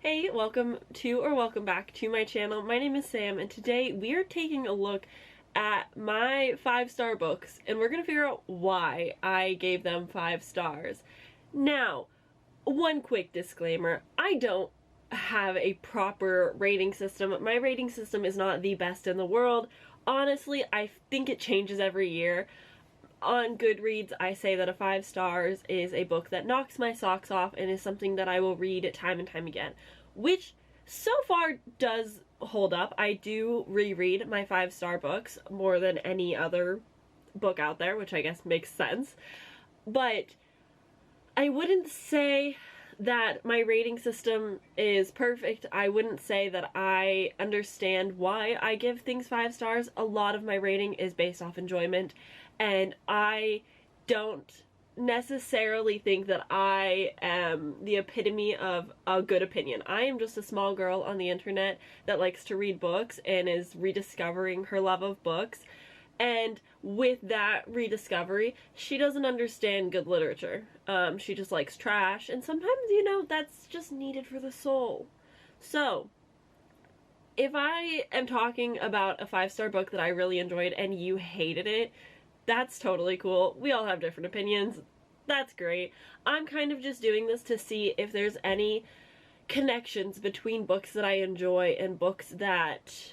Hey, welcome back to my channel. My name is Sam, and today we are taking a look at my 5-star books, and we're gonna figure out why I gave them 5 stars. Now, one quick disclaimer, I don't have a proper rating system. My rating system is not the best in the world. Honestly, I think it changes every year. On Goodreads, I say that a 5 stars is a book that knocks my socks off and is something that I will read time and time again, which so far does hold up. I do reread my 5-star books more than any other book out there, which I guess makes sense. But I wouldn't say that my rating system is perfect. I wouldn't say that I understand why I give things 5 stars. A lot of my rating is based off enjoyment, and I don't necessarily think that I am the epitome of a good opinion. I am just a small girl on the internet that likes to read books and is rediscovering her love of books. And with that rediscovery, she doesn't understand good literature. She just likes trash, and sometimes, you know, that's just needed for the soul. So, if I am talking about a 5-star book that I really enjoyed and you hated it, that's totally cool. We all have different opinions. That's great. I'm kind of just doing this to see if there's any connections between books that I enjoy and books that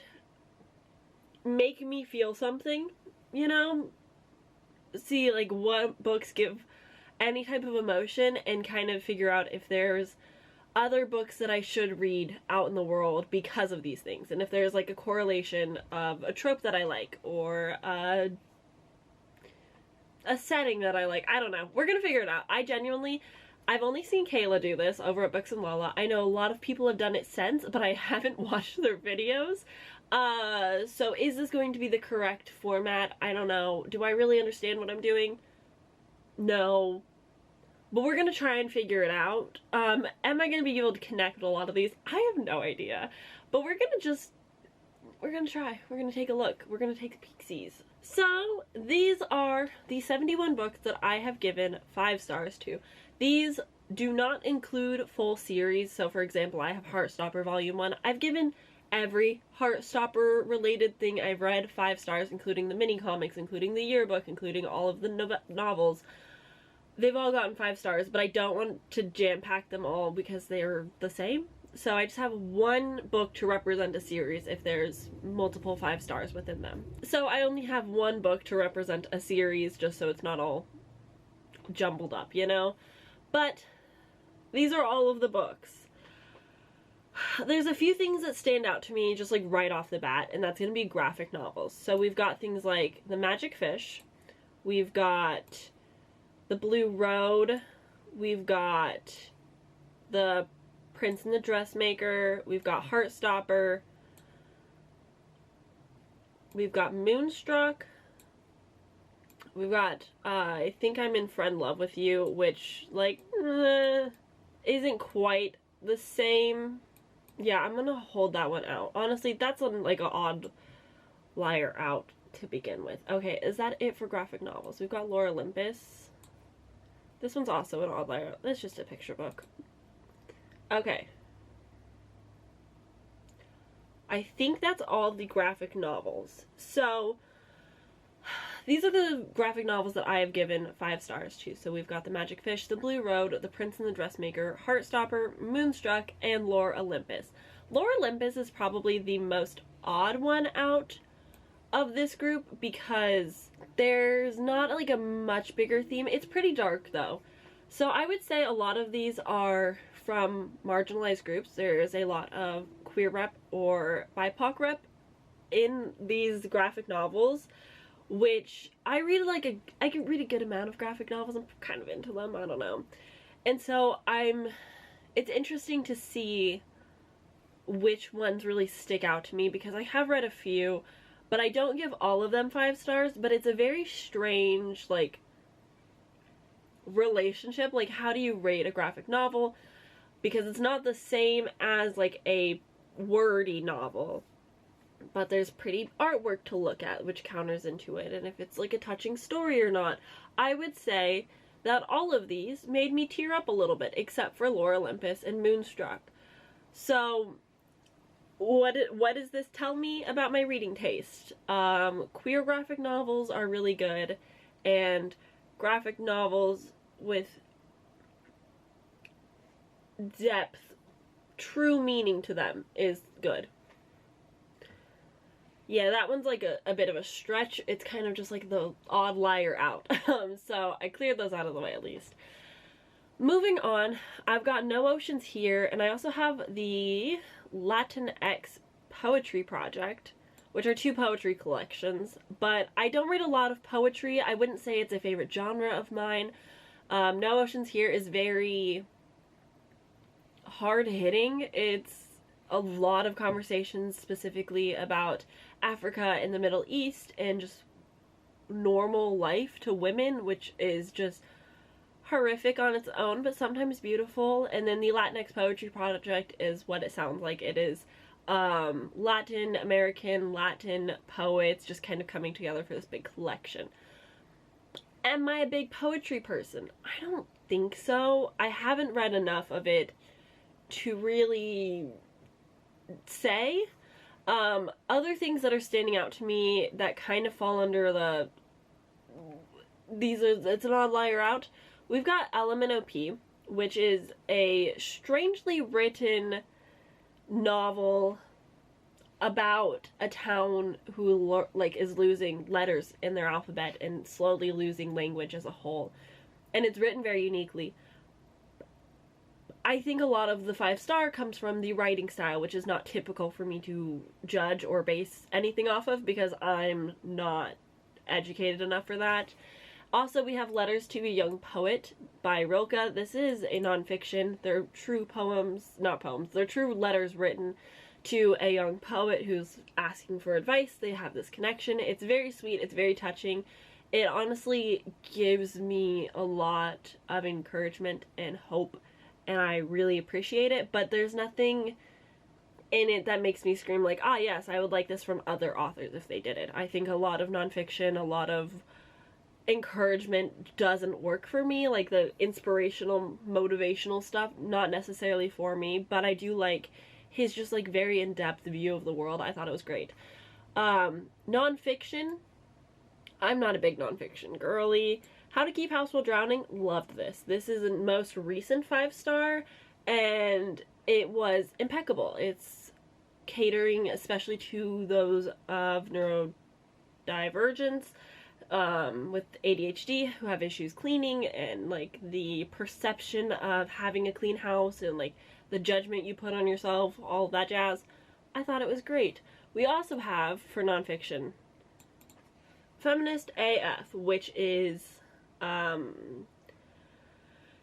make me feel something, you know? See, like, what books give any type of emotion, and kind of figure out if there's other books that I should read out in the world because of these things, and if there's like a correlation of a trope that I like, or a setting that I like. I don't know. We're gonna figure it out. I've only seen Kayla do this over at Books and Lala. I know a lot of people have done it since, but I haven't watched their videos. So is this going to be the correct format? I don't know. Do I really understand what I'm doing? No. But we're gonna try and figure it out. Am I gonna be able to connect with a lot of these? I have no idea. But we're gonna try. We're gonna take a look. We're gonna take peeksies. So, these are the 71 books that I have given 5 stars to. These do not include full series. So, for example, I have Heartstopper Volume 1. I've given every Heartstopper related thing I've read 5 stars, including the mini comics, including the yearbook, including all of the novels. They've all gotten 5 stars, but I don't want to jam-pack them all because they're the same. So I just have one book to represent a series if there's multiple 5 stars within them. So I only have one book to represent a series, just so it's not all jumbled up, you know? But these are all of the books. There's a few things that stand out to me just like right off the bat, and that's going to be graphic novels. So we've got things like The Magic Fish, we've got The Blue Road, we've got The Prince and the Dressmaker, we've got Heartstopper, we've got Moonstruck, we've got I Think I'm in Friend Love with You, which, like, isn't quite the same. Yeah, I'm gonna hold that one out. Honestly, that's like an odd liar out to begin with. Okay, is that it for graphic novels? We've got Lore Olympus. This one's also an odd liar. It's just a picture book. Okay. I think that's all the graphic novels. So, these are the graphic novels that I have given 5 stars to. So we've got The Magic Fish, The Blue Road, The Prince and the Dressmaker, Heartstopper, Moonstruck, and Lore Olympus. Lore Olympus is probably the most odd one out of this group because there's not like a much bigger theme. It's pretty dark though. So I would say a lot of these are from marginalized groups. There is a lot of queer rep or BIPOC rep in these graphic novels, which I read I can read a good amount of graphic novels. I'm kind of into them, I don't know. And so it's interesting to see which ones really stick out to me because I have read a few, but I don't give all of them 5 stars, but it's a very strange, like, relationship. Like, how do you rate a graphic novel? Because it's not the same as, like, a wordy novel, but there's pretty artwork to look at, which counters into it, and if it's, like, a touching story or not. I would say that all of these made me tear up a little bit, except for Lore Olympus and Moonstruck. So what does this tell me about my reading taste? Queer graphic novels are really good, and graphic novels with depth, true meaning to them is good. Yeah, that one's like a bit of a stretch. It's kind of just like the odd liar out. So I cleared those out of the way at least. Moving on, I've got No Oceans here, and I also have the Latinx Poetry Project, which are 2 poetry collections, but I don't read a lot of poetry. I wouldn't say it's a favorite genre of mine. No Oceans here is very hard-hitting. It's a lot of conversations specifically about Africa and the Middle East and just normal life to women, which is just horrific on its own, but sometimes beautiful. And then the Latinx Poetry Project is what it sounds like. It is Latin American, Latin poets just kind of coming together for this big collection. Am I a big poetry person? I don't think so. I haven't read enough of it to really say. Other things that are standing out to me that kind of fall under the it's an odd liar out. We've got LMNOP, which is a strangely written novel about a town who is losing letters in their alphabet and slowly losing language as a whole. And it's written very uniquely. I think a lot of the 5-star comes from the writing style, which is not typical for me to judge or base anything off of because I'm not educated enough for that. Also, we have Letters to a Young Poet by Rilke. This is a nonfiction. They're true poems, not poems, they're true letters written to a young poet who's asking for advice. They have this connection. It's very sweet, it's very touching. It honestly gives me a lot of encouragement and hope, and I really appreciate it, but there's nothing in it that makes me scream like, ah yes, I would like this from other authors if they did it. I think a lot of nonfiction, a lot of encouragement doesn't work for me, like the inspirational, motivational stuff, not necessarily for me, but I do like his just like very in-depth view of the world. I thought it was great. Nonfiction, I'm not a big nonfiction girly. How to Keep House While Drowning, loved this. This is the most recent 5-star, and it was impeccable. It's catering especially to those of neurodivergence, with ADHD who have issues cleaning, and like the perception of having a clean house and like the judgment you put on yourself, all of that jazz. I thought it was great. We also have, for nonfiction, Feminist AF, which is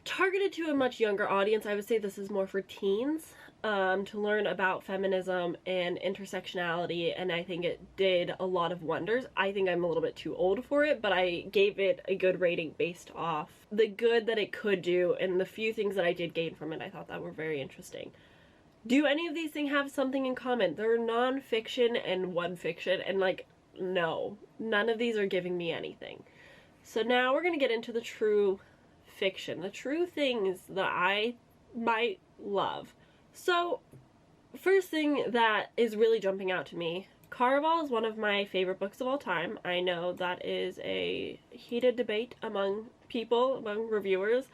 targeted to a much younger audience. I would say this is more for teens, to learn about feminism and intersectionality, and I think it did a lot of wonders. I think I'm a little bit too old for it, but I gave it a good rating based off the good that it could do and the few things that I did gain from it. I thought that were very interesting. Do any of these things have something in common? They're non-fiction and one fiction, and like, no, none of these are giving me anything. So now we're gonna get into the true fiction, the true things that I might love. So, first thing that is really jumping out to me, Caraval is one of my favorite books of all time. I know that is a heated debate among people, among reviewers.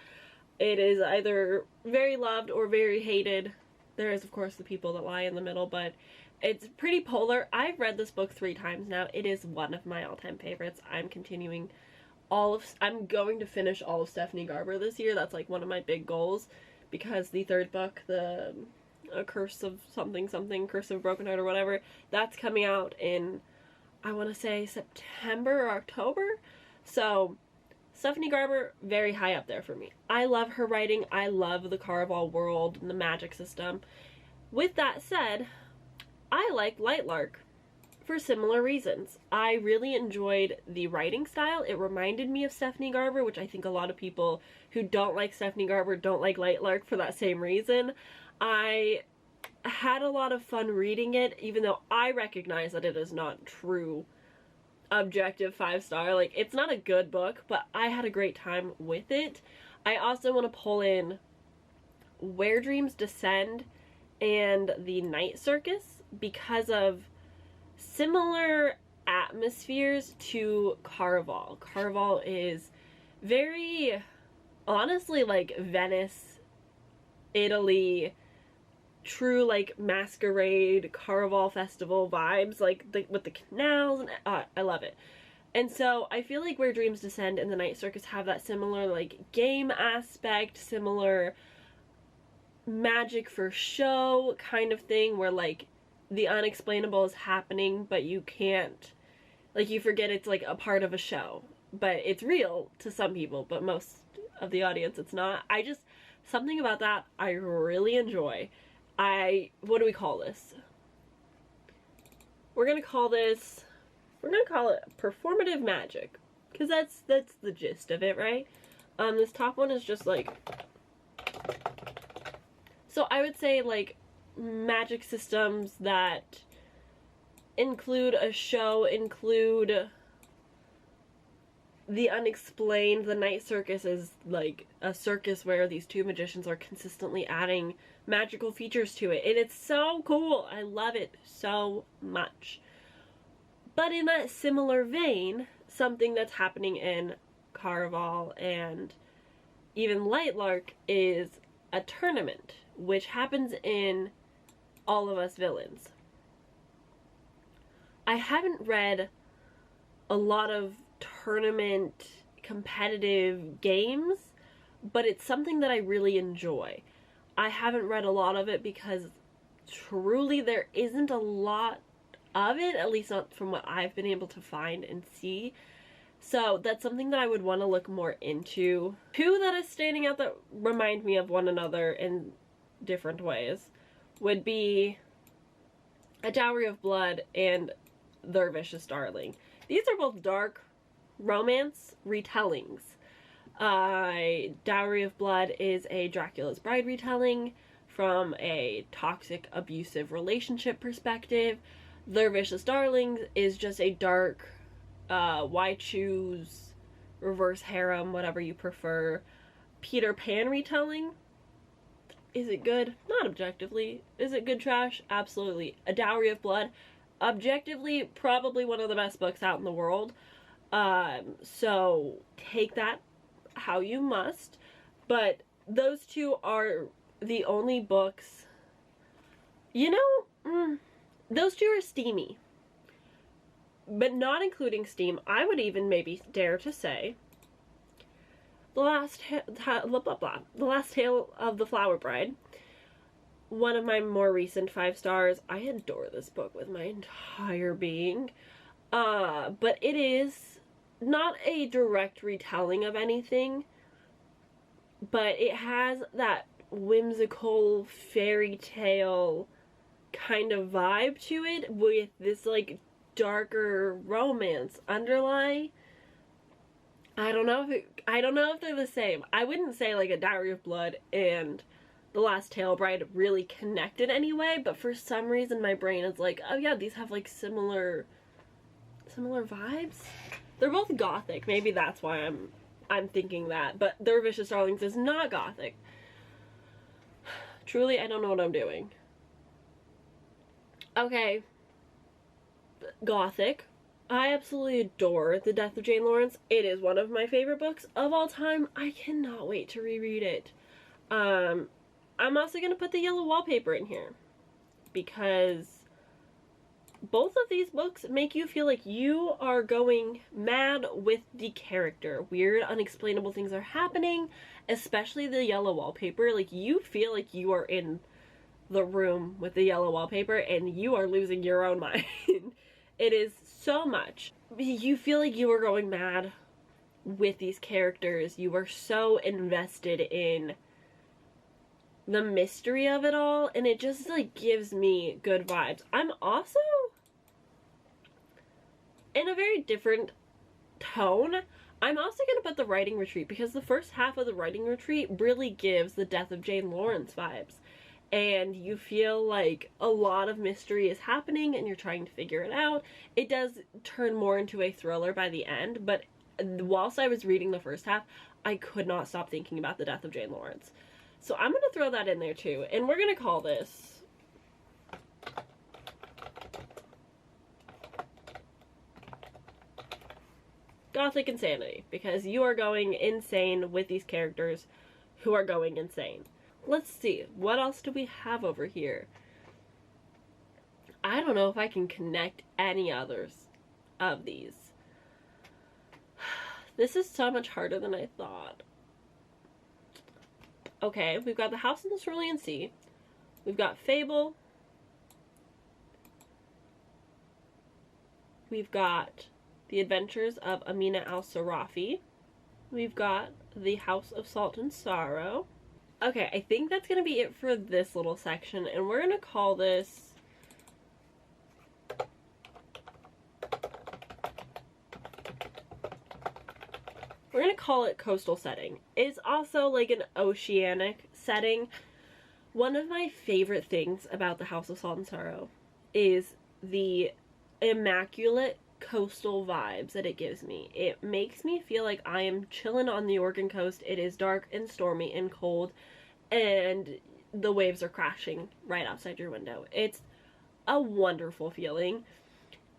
It is either very loved or very hated. There is, of course, the people that lie in the middle, but it's pretty polar. I've read this book 3 times now. It is one of my all-time favorites. I'm going to finish all of Stephanie Garber this year. That's like one of my big goals, because the 3rd book, the A Curse of something, Curse of a Broken Heart or whatever, that's coming out in, I want to say, September or October. So Stephanie Garber, very high up there for me. I love her writing. I love the Caraval world and the magic system. With that said, I like Lightlark for similar reasons. I really enjoyed the writing style. It reminded me of Stephanie Garber, which I think a lot of people who don't like Stephanie Garber don't like Lightlark for that same reason. I had a lot of fun reading it, even though I recognize that it is not true objective 5-star. Like, it's not a good book, but I had a great time with it. I also want to pull in Where Dreams Descend and the Night Circus because of similar atmospheres to Caraval. Caraval is very, honestly, like Venice, Italy, true like masquerade Caraval festival vibes, like with the canals, and I love it. And so I feel like Where Dreams Descend and the Night Circus have that similar like game aspect, similar magic for show kind of thing, where like the unexplainable is happening but you can't, like, you forget it's like a part of a show, but it's real to some people, but most of the audience it's not. Something about that I really enjoy. What do we call this? We're gonna call it performative magic, because that's the gist of it, right? This top one is just like, so I would say like magic systems that include a show, include the unexplained. The Night Circus is like a circus where these two magicians are consistently adding magical features to it, and it's so cool. I love it so much. But in that similar vein, something that's happening in Caraval and even Lightlark is a tournament, which happens in All of Us Villains. I haven't read a lot of tournament competitive games, but it's something that I really enjoy. I haven't read a lot of it because truly there isn't a lot of it, at least not from what I've been able to find and see. So that's something that I would want to look more into. Two that is standing out that remind me of one another in different ways would be A Dowry of Blood and Their Vicious Darling. These are both dark romance retellings. Dowry of Blood is a Dracula's Bride retelling from a toxic, abusive relationship perspective. Their Vicious Darlings is just a dark, why choose, reverse harem, whatever you prefer, Peter Pan retelling. Is it good? Not objectively. Is it good trash? Absolutely. A Dowry of Blood, objectively, probably one of the best books out in the world. So take that how you must. But those two are the only books, you know, those two are steamy. But not including steam, I would even maybe dare to say The Last Tale of the Flower Bride, one of my more recent 5 stars. I adore this book with my entire being. But it is not a direct retelling of anything, but it has that whimsical fairy tale kind of vibe to it with this like darker romance underlying. I don't know if they're the same. I wouldn't say like A Dowry of Blood and The Last Tale Bride really connected anyway, but for some reason my brain is like, oh yeah, these have like similar vibes. They're both gothic. Maybe that's why I'm thinking that. But Their Vicious Darlings is not gothic. Truly, I don't know what I'm doing. Okay. Gothic. I absolutely adore The Death of Jane Lawrence. It is one of my favorite books of all time. I cannot wait to reread it. I'm also going to put the yellow wallpaper in here because both of these books make you feel like you are going mad with the character. Weird, unexplainable things are happening, especially the yellow wallpaper. Like, you feel like you are in the room with the yellow wallpaper and you are losing your own mind. It is so much. You feel like you are going mad with these characters. You are so invested in the mystery of it all, and it just like gives me good vibes. I'm also in a very different tone. I'm also going to put The Writing Retreat because the first half of The Writing Retreat really gives the Death of Jane Lawrence vibes. And you feel like a lot of mystery is happening and you're trying to figure it out. It does turn more into a thriller by the end, but whilst I was reading the first half, I could not stop thinking about the Death of Jane Lawrence. So I'm going to throw that in there too. And we're going to call this gothic insanity, because you are going insane with these characters who are going insane. Let's see, what else do we have over here? I don't know if I can connect any others of these. This is so much harder than I thought. Okay, we've got The House in the Cerulean Sea. We've got Fable. We've got The Adventures of Amina al-Sarafi. We've got The House of Salt and Sorrow. Okay, I think that's going to be it for this little section, and we're going to call this... We're going to call it Coastal Setting. It's also like an oceanic setting. One of my favorite things about The House of Salt and Sorrow is the immaculate coastal vibes that it gives me. It makes me feel like I am chilling on the Oregon coast. It is dark and stormy and cold, and the waves are crashing right outside your window. It's a wonderful feeling.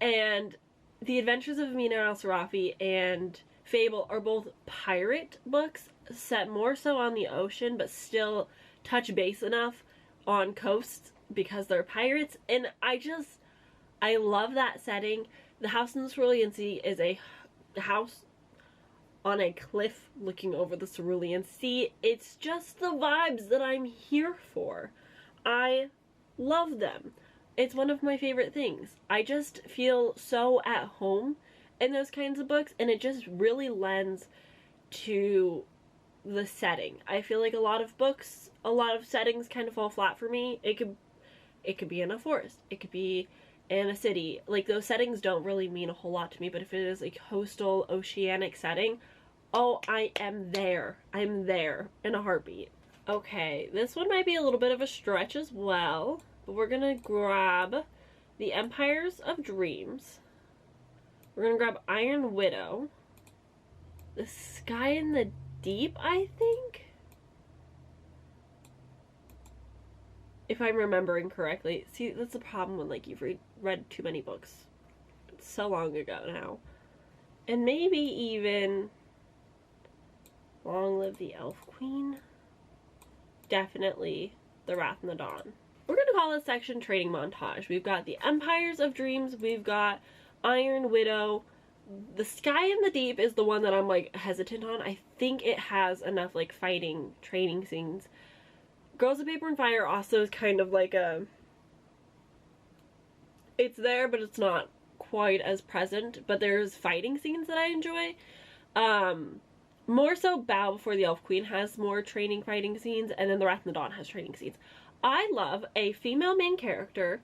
And The Adventures of Amina al-Sarafi and Fable are both pirate books set more so on the ocean, but still touch base enough on coasts because they're pirates. And I love that setting. The House in the Cerulean Sea is a house on a cliff looking over the Cerulean Sea. It's just the vibes that I'm here for. I love them. It's one of my favorite things. I just feel so at home in those kinds of books, and it just really lends to the setting. I feel like a lot of books, a lot of settings kind of fall flat for me. It could be in a forest. It could be in a city. Like, those settings don't really mean a whole lot to me, but if it is a coastal, oceanic setting, oh, I am there. I'm there in a heartbeat. Okay, this one might be a little bit of a stretch as well, but we're gonna grab The Empires of Dreams. We're gonna grab Iron Widow. The Sky in the Deep, I think? If I'm remembering correctly. See, that's the problem when, like, you've read too many books. It's so long ago now. And maybe even Long Live the Elf Queen. Definitely The Wrath and the Dawn. We're gonna call this section Training Montage. We've got The Empires of Dreams. We've got Iron Widow. The Sky in the Deep is the one that I'm, like, hesitant on. I think it has enough, like, fighting training scenes. Girls of Paper and Fire also is kind of like a... It's there, but it's not quite as present. But there's fighting scenes that I enjoy. More so Bow Before the Elf Queen has more training fighting scenes. And then The Wrath and the Dawn has training scenes. I love a female main character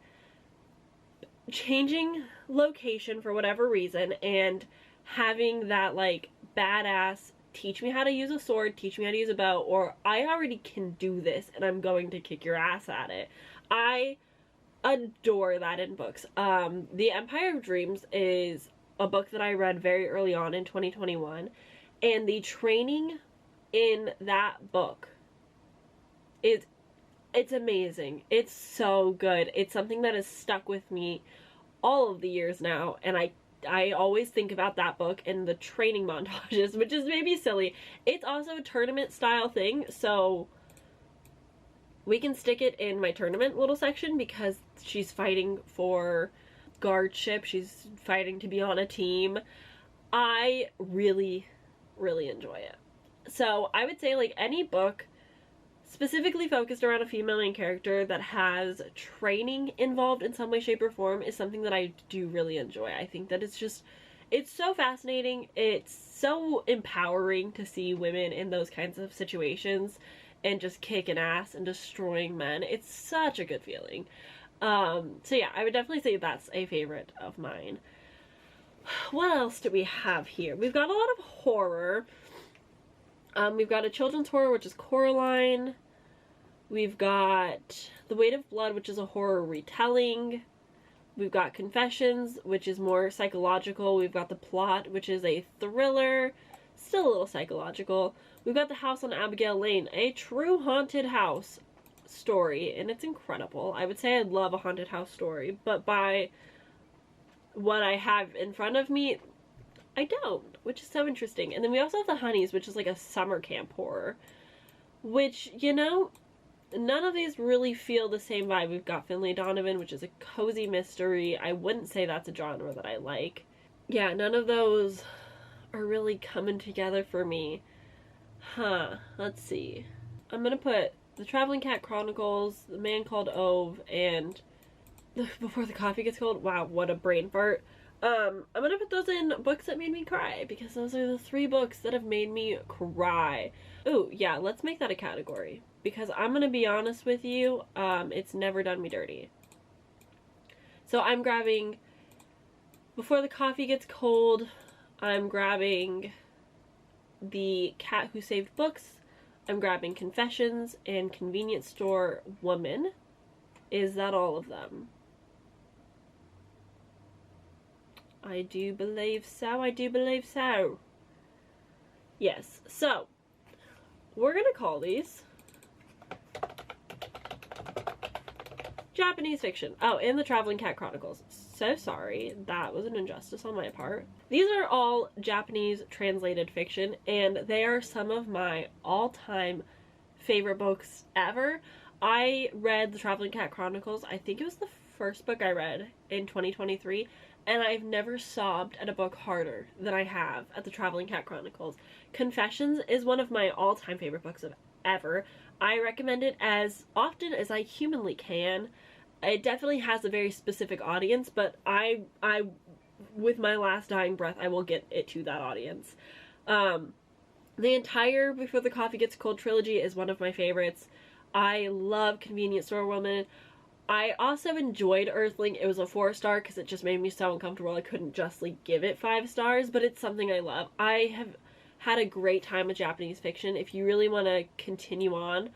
changing location for whatever reason and having that, like, badass teach me how to use a sword, teach me how to use a bow, or I already can do this and I'm going to kick your ass at it. I adore that in books. The Empire of Dreams is a book that I read very early on in 2021, and the training in that book it's amazing. It's so good. It's something that has stuck with me all of the years now, and I always think about that book and the training montages, which is maybe silly. It's also a tournament style thing, so we can stick it in my tournament little section because she's fighting for guardship. She's fighting to be on a team. I really, really enjoy it. So I would say, like, any book specifically focused around a female main character that has training involved in some way, shape, or form is something that I do really enjoy. I think that it's so fascinating. It's so empowering to see women in those kinds of situations and just kicking ass and destroying men. It's such a good feeling. So yeah, I would definitely say that's a favorite of mine. What else do we have here? We've got a lot of horror. We've got a children's horror, which is Coraline. We've got The Weight of Blood, which is a horror retelling. We've got Confessions, which is more psychological. We've got The Plot, which is a thriller, still a little psychological. We've got The House on Abigail Lane, a true haunted house story, and it's incredible. I would say I love a haunted house story, but by what I have in front of me, I don't. which is so interesting. And then we also have the Honeys, which is like a summer camp horror, which, you know, none of these really feel the same vibe. We've got Finlay Donovan, which is a cozy mystery. I wouldn't say that's a genre that I like. Yeah, none of those are really coming together for me. Let's see. I'm gonna put The Traveling Cat Chronicles, The Man Called Ove, and Before the Coffee Gets Cold. Wow, what a brain fart. I'm gonna put those in books that made me cry, because those are the 3 books that have made me cry. Ooh, yeah, let's make that a category, because I'm gonna be honest with you, it's never done me dirty. So I'm grabbing Before the Coffee Gets Cold, I'm grabbing The Cat Who Saved Books, I'm grabbing Confessions, and Convenience Store Woman. Is that all of them? I do believe so. I do believe so. Yes. So, we're gonna call these Japanese fiction. Oh, and The Traveling Cat Chronicles. So sorry. That was an injustice on my part. These are all Japanese translated fiction, and they are some of my all-time favorite books ever. I read The Traveling Cat Chronicles. I think it was the first book I read in 2023. And I've never sobbed at a book harder than I have at The Traveling Cat Chronicles. Confessions is one of my all-time favorite books of ever. I recommend it as often as I humanly can. It definitely has a very specific audience, but I with my last dying breath, I will get it to that audience. The entire Before the Coffee Gets Cold trilogy is one of my favorites. I love Convenience Store Woman. I also enjoyed Earthling. It was a 4-star because it just made me so uncomfortable I couldn't justly give it 5 stars, but it's something I love. I have had a great time with Japanese fiction. If you really want to continue on,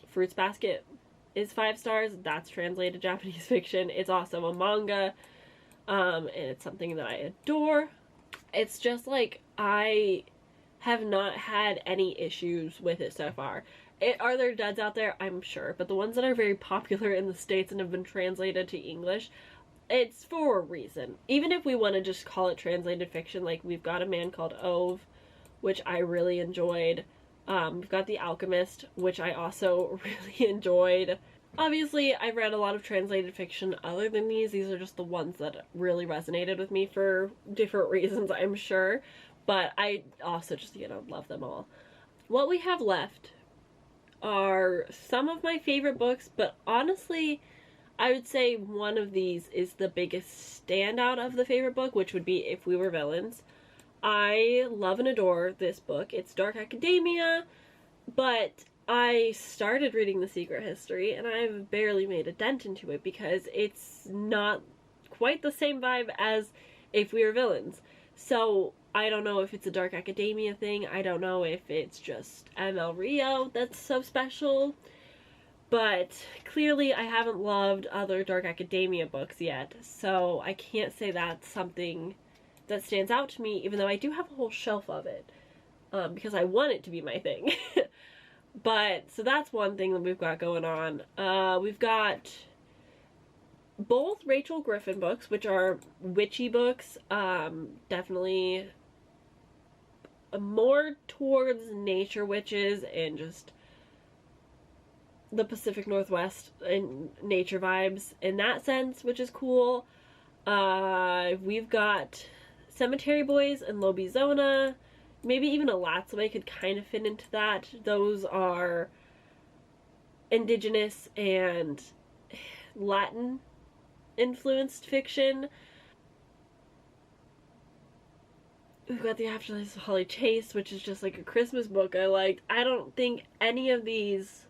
Fruits Basket is 5 stars. That's translated Japanese fiction. It's also a manga, and it's something that I adore. It's just like, I have not had any issues with it so far. Are there duds out there? I'm sure. But the ones that are very popular in the States and have been translated to English, it's for a reason. Even if we want to just call it translated fiction, like we've got A Man Called Ove, which I really enjoyed. We've got The Alchemist, which I also really enjoyed. Obviously, I've read a lot of translated fiction other than these. These are just the ones that really resonated with me for different reasons, I'm sure. But I also just, you know, love them all. What we have left are some of my favorite books, but honestly, I would say one of these is the biggest standout of the favorite book, which would be If We Were Villains. I love and adore this book. It's dark academia, but I started reading The Secret History, and I've barely made a dent into it because it's not quite the same vibe as If We Were Villains. So I don't know if it's a dark academia thing. I don't know if it's just ML Rio that's so special. But clearly I haven't loved other dark academia books yet. So I can't say that's something that stands out to me, even though I do have a whole shelf of it. Because I want it to be my thing. But, so that's one thing that we've got going on. We've got both Rachel Griffin books, which are witchy books. Definitely more towards nature witches and just the Pacific Northwest and nature vibes in that sense, which is cool. We've got Cemetery Boys and Lobizona. Maybe even Alatsue could kind of fit into that. Those are indigenous and Latin influenced fiction. We've got The Afterlife of Holly Chase, which is just like a Christmas book I liked. I don't think any of these...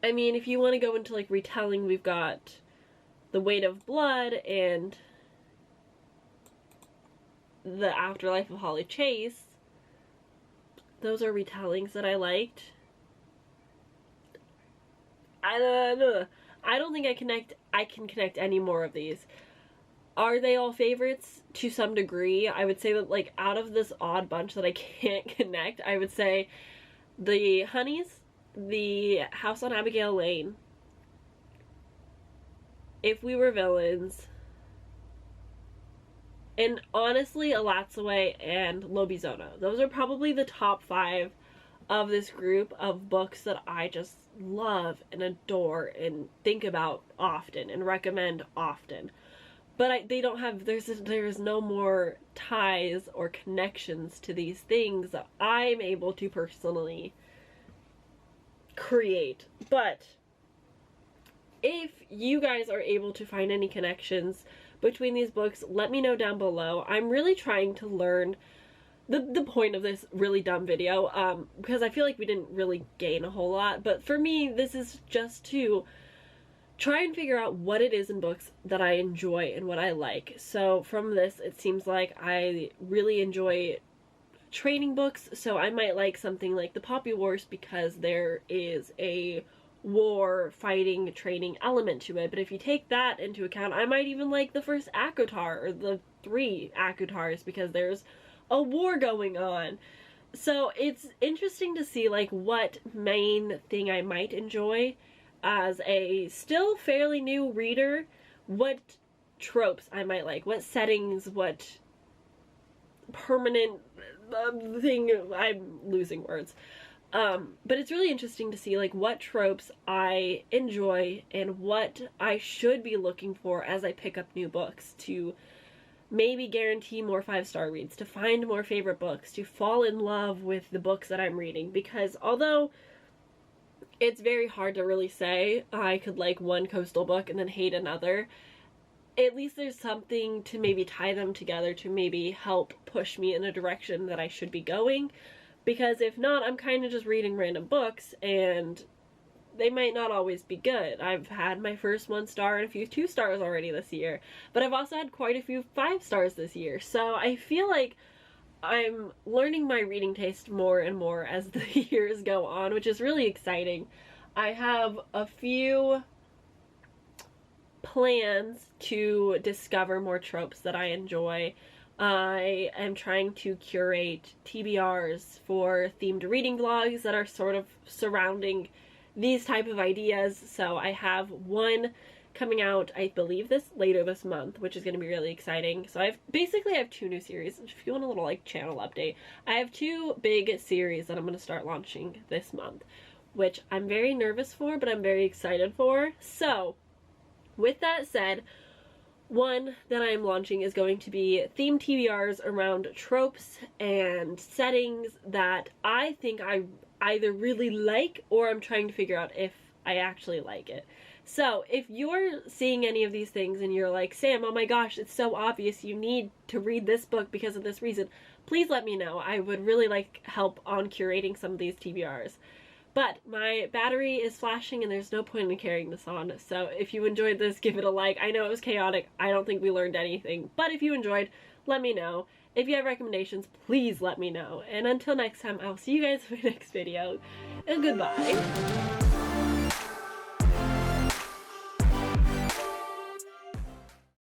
I mean, if you want to go into like retelling, we've got The Weight of Blood and The Afterlife of Holly Chase. Those are retellings that I liked. I don't think I can connect any more of these. Are they all favorites? To some degree. I would say that, like, out of this odd bunch that I can't connect, I would say The Honeys, The House on Abigail Lane, If We Were Villains, And honestly, Alatsue and Lobizono. Those are probably the top 5 of this group of books that I just love and adore and think about often and recommend often. But they don't have, there's no more ties or connections to these things that I'm able to personally create. But if you guys are able to find any connections between these books, let me know down below. I'm really trying to learn the point of this really dumb video, because I feel like we didn't really gain a whole lot, but for me, this is just to try and figure out what it is in books that I enjoy and what I like. So from this, it seems like I really enjoy training books, so I might like something like the Poppy Wars because there is a war fighting training element to it. But if you take that into account, I might even like the first ACOTAR or the 3 ACOTARs because there's a war going on. So it's interesting to see like what main thing I might enjoy as a still fairly new reader, what tropes I might like, what settings, what permanent thing, I'm losing words. But it's really interesting to see like what tropes I enjoy and what I should be looking for as I pick up new books to maybe guarantee more 5-star reads, to find more favorite books, to fall in love with the books that I'm reading. Because although it's very hard to really say I could like one coastal book and then hate another, at least there's something to maybe tie them together to maybe help push me in a direction that I should be going. Because if not, I'm kind of just reading random books and they might not always be good. I've had my first 1-star and a few 2-stars already this year, but I've also had quite a few 5-stars this year. So I feel like I'm learning my reading taste more and more as the years go on, which is really exciting. I have a few plans to discover more tropes that I enjoy. I am trying to curate TBRs for themed reading vlogs that are sort of surrounding these type of ideas. So I have one coming out, I believe later this month, which is going to be really exciting. So I have 2 new series. If you want a little like channel update, I have 2 big series that I'm going to start launching this month, which I'm very nervous for, but I'm very excited for. So with that said, one that I'm launching is going to be themed TBRs around tropes and settings that I think I either really like or I'm trying to figure out if I actually like it. So if you're seeing any of these things and you're like, Sam, oh my gosh, it's so obvious you need to read this book because of this reason, please let me know. I would really like help on curating some of these TBRs. But my battery is flashing and there's no point in carrying this on, so if you enjoyed this, give it a like. I know it was chaotic. I don't think we learned anything, but if you enjoyed, let me know. If you have recommendations, please let me know. And until next time, I'll see you guys in my next video, and goodbye.